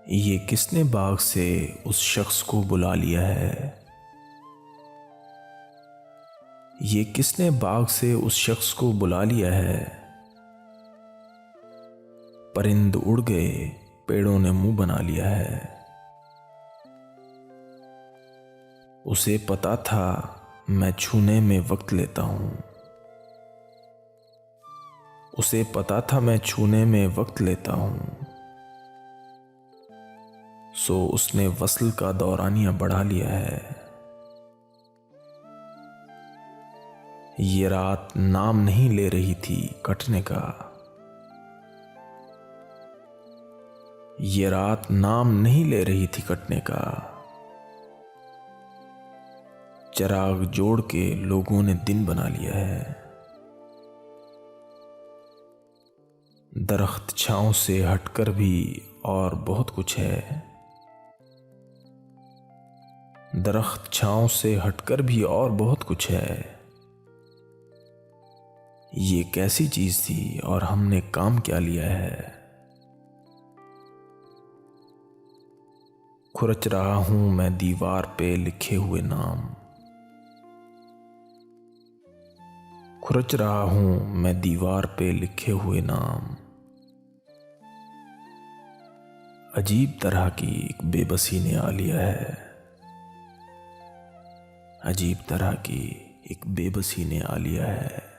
ये किसने बाग से उस शख्स को बुला लिया है? ये किसने बाग से उस शख्स को बुला लिया है? परिंद उड़ गए, पेड़ों ने मुंह बना लिया है। उसे पता था मैं छूने में वक्त लेता हूं। उसे पता था मैं छूने में वक्त लेता हूं। सो उसने वस्ल का दौरानिया बढ़ा लिया है। ये रात नाम नहीं ले रही थी कटने का। ये रात नाम नहीं ले रही थी कटने का। चिराग जोड़ के लोगों ने दिन बना लिया है। दरख्त छांव से हटकर भी और बहुत कुछ है। दरख्त छांव से हटकर भी और बहुत कुछ है। ये कैसी चीज थी और हमने काम क्या लिया है? खुरच रहा हूं मैं दीवार पे लिखे हुए नाम। खुरच रहा हूं मैं दीवार पे लिखे हुए नाम। अजीब तरह की एक बेबसी ने आ लिया है। अजीब तरह की एक बेबसी ने आ लिया है।